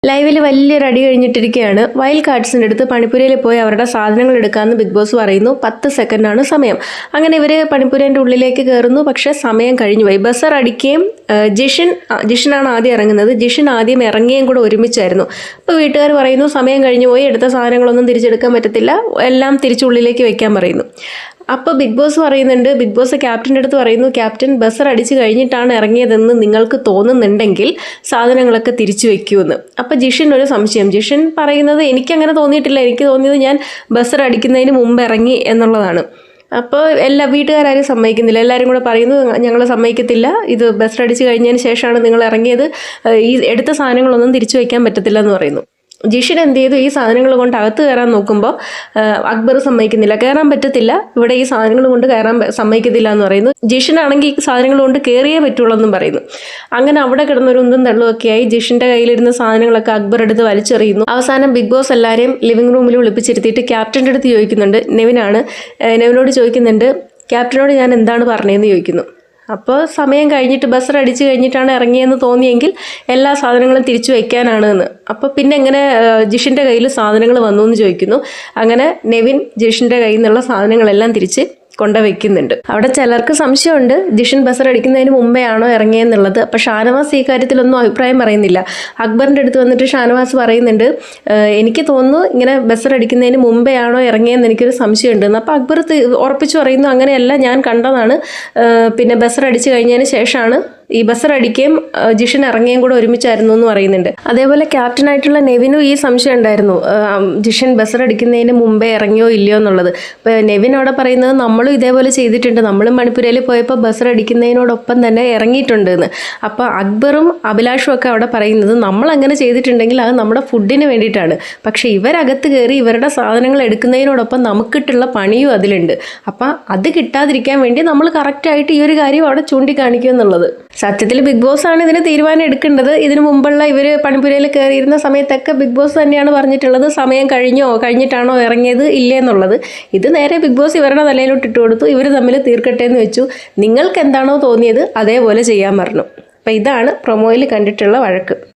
ലൈവിൽ വലിയൊരു അടി കഴിഞ്ഞിട്ടിരിക്കുകയാണ്. വൈൽഡ് കാർഡ്സിൻ്റെ അടുത്ത് പണിപ്പുരയിൽ പോയി അവരുടെ സാധനങ്ങൾ എടുക്കാമെന്ന് ബിഗ് ബോസ് പറയുന്നു. 10 സെക്കൻഡാണ് സമയം. അങ്ങനെ ഇവർ പണിപ്പുരേൻ്റെ ഉള്ളിലേക്ക് കയറുന്നു. പക്ഷേ സമയം കഴിഞ്ഞു പോയി. ബസർ അടിക്കുകയും ജിഷനാണ് ആദ്യം ഇറങ്ങുന്നത്. ജിഷൻ ആദ്യം ഇറങ്ങുകയും കൂടെ ഒരുമിച്ചായിരുന്നു. അപ്പോൾ വീട്ടുകാർ പറയുന്നു സമയം കഴിഞ്ഞു പോയി, എടുത്ത സാധനങ്ങളൊന്നും തിരിച്ചെടുക്കാൻ പറ്റത്തില്ല, എല്ലാം തിരിച്ചുള്ളിലേക്ക് വെക്കാൻ പറയുന്നു. അപ്പോൾ ബിഗ് ബോസ് പറയുന്നുണ്ട്, ബിഗ് ബോസ് ക്യാപ്റ്റൻ്റെ അടുത്ത് പറയുന്നു, ക്യാപ്റ്റൻ ബസർ അടിച്ച് കഴിഞ്ഞിട്ടാണ് ഇറങ്ങിയതെന്ന് നിങ്ങൾക്ക് തോന്നുന്നുണ്ടെങ്കിൽ സാധനങ്ങളൊക്കെ തിരിച്ചു വെക്കുമെന്ന്. അപ്പോൾ ജിഷൻ ഒരു സംശയം. ജിഷൻ പറയുന്നത് എനിക്കങ്ങനെ തോന്നിയിട്ടില്ല, എനിക്ക് തോന്നിയത് ഞാൻ ബസർ അടിക്കുന്നതിന് മുമ്പ് ഇറങ്ങി എന്നുള്ളതാണ്. അപ്പോൾ എല്ലാ വീട്ടുകാരും സമ്മതിക്കുന്നില്ല. എല്ലാവരും കൂടെ പറയുന്നു ഞങ്ങൾ സമ്മതിക്കത്തില്ല, ഇത് ബസർ അടിച്ച് കഴിഞ്ഞതിന് ശേഷമാണ് നിങ്ങൾ ഇറങ്ങിയത്, ഈ എടുത്ത സാധനങ്ങളൊന്നും തിരിച്ചു വയ്ക്കാൻ പറ്റത്തില്ല എന്ന് പറയുന്നു. ജിഷൻ എന്ത് ചെയ്തു, ഈ സാധനങ്ങൾ കൊണ്ട് അകത്ത് കയറാൻ നോക്കുമ്പോൾ അക്ബർ സമ്മതിക്കുന്നില്ല, കയറാൻ പറ്റത്തില്ല, ഇവിടെ ഈ സാധനങ്ങൾ കൊണ്ട് കയറാൻ സമ്മതിക്കത്തില്ല എന്ന് പറയുന്നു. ജിഷനാണെങ്കിൽ ഈ സാധനങ്ങൾ കൊണ്ട് കയറിയേ പറ്റുള്ളൂ എന്നും പറയുന്നു. അങ്ങനെ അവിടെ കിടന്നൊരു ഉന്തും തള്ളുമൊക്കെയായി ജിഷിൻ്റെ കയ്യിലിരുന്ന സാധനങ്ങളൊക്കെ അക്ബർ എടുത്ത് വലിച്ചെറിയുന്നു. അവസാനം ബിഗ് ബോസ് എല്ലാവരെയും ലിവിംഗ് റൂമിൽ വിളിപ്പിച്ചിരുത്തിയിട്ട് ക്യാപ്റ്റൻ്റെ അടുത്ത് ചോദിക്കുന്നുണ്ട്, നെവിനോട് ചോദിക്കുന്നുണ്ട്, ക്യാപ്റ്റനോട് ഞാൻ എന്താണ് പറഞ്ഞതെന്ന് ചോദിക്കുന്നു. അപ്പോൾ സമയം കഴിഞ്ഞിട്ട് ബസർ അടിച്ച് കഴിഞ്ഞിട്ടാണ് ഇറങ്ങിയെന്ന് തോന്നിയെങ്കിൽ എല്ലാ സാധനങ്ങളും തിരിച്ചു വയ്ക്കാനാണ് എന്ന്. അപ്പോൾ പിന്നെ എങ്ങനെ ജിഷിൻ്റെ കയ്യിൽ സാധനങ്ങൾ വന്നു എന്ന് ചോദിക്കുന്നു. അങ്ങനെ നെവിൻ ജിഷിൻ്റെ കയ്യിൽ നിന്നുള്ള സാധനങ്ങളെല്ലാം തിരിച്ച് കൊണ്ടുവയ്ക്കുന്നുണ്ട്. അവിടെ ചിലർക്ക് സംശയമുണ്ട് ജിഷൻ ബസർ അടിക്കുന്നതിന് മുമ്പേ ആണോ ഇറങ്ങിയെന്നുള്ളത്. അപ്പോൾ ഷാനവാസ് ഈ കാര്യത്തിലൊന്നും അഭിപ്രായം പറയുന്നില്ല. അക്ബറിൻ്റെ അടുത്ത് വന്നിട്ട് ഷാനവാസ് പറയുന്നുണ്ട്, എനിക്ക് തോന്നുന്നു ഇങ്ങനെ ബസർ അടിക്കുന്നതിന് മുമ്പേ ആണോ ഇറങ്ങിയെന്ന് എനിക്കൊരു സംശയമുണ്ടെന്ന്. അപ്പോൾ അക്ബർ ഉറപ്പിച്ചു പറയുന്നു, അങ്ങനെയല്ല, ഞാൻ കണ്ടതാണ്, പിന്നെ ബസർ അടിച്ച് കഴിഞ്ഞതിന് ശേഷമാണ് ഈ ബസർ അടിക്കുകയും ജിഷൻ ഇറങ്ങുകയും കൂടെ ഒരുമിച്ചായിരുന്നു എന്ന് പറയുന്നുണ്ട്. അതേപോലെ ക്യാപ്റ്റനായിട്ടുള്ള നെവിനും ഈ സംശയം ഉണ്ടായിരുന്നു, ജിഷൻ ബസർ അടിക്കുന്നതിന് മുമ്പേ ഇറങ്ങിയോ ഇല്ലയോ എന്നുള്ളത്. അപ്പോൾ നെവിൻ അവിടെ പറയുന്നത് നമ്മളും ഇതേപോലെ ചെയ്തിട്ടുണ്ട്, നമ്മളും മണിപ്പുരയിൽ പോയപ്പോൾ ബസർ അടിക്കുന്നതിനോടൊപ്പം തന്നെ ഇറങ്ങിയിട്ടുണ്ട് എന്ന്. അപ്പോൾ അക്ബറും അഭിലാഷും ഒക്കെ അവിടെ പറയുന്നത് നമ്മൾ അങ്ങനെ ചെയ്തിട്ടുണ്ടെങ്കിൽ അത് നമ്മുടെ ഫുഡിന് വേണ്ടിയിട്ടാണ്, പക്ഷേ ഇവരകത്ത് കയറി ഇവരുടെ സാധനങ്ങൾ എടുക്കുന്നതിനോടൊപ്പം നമുക്കിട്ടുള്ള പണിയും അതിലുണ്ട്. അപ്പം അത് കിട്ടാതിരിക്കാൻ വേണ്ടി നമ്മൾ കറക്റ്റായിട്ട് ഈ ഒരു കാര്യം അവിടെ ചൂണ്ടിക്കാണിക്കും എന്നുള്ളത്. സത്യത്തിൽ ബിഗ് ബോസ് ആണ് ഇതിന് തീരുമാനം എടുക്കേണ്ടത്. ഇതിനു മുമ്പുള്ള ഇവർ പണിപ്പുരയിൽ കയറിയിരുന്ന സമയത്തൊക്കെ ബിഗ് ബോസ് തന്നെയാണ് പറഞ്ഞിട്ടുള്ളത് സമയം കഴിഞ്ഞിട്ടാണോ ഇറങ്ങിയത് ഇല്ലേന്നുള്ളത്. ഇത് നേരെ ബിഗ് ബോസ് ഇവരുടെ തലയിലോട്ട് ഇട്ട് കൊടുത്തു, ഇവർ തമ്മിൽ തീർക്കട്ടെ എന്ന് വെച്ചു. നിങ്ങൾക്ക് എന്താണോ തോന്നിയത് അതേപോലെ ചെയ്യാൻ പറഞ്ഞു. അപ്പോൾ ഇതാണ് പ്രൊമോയിൽ കണ്ടിട്ടുള്ള വഴക്ക്.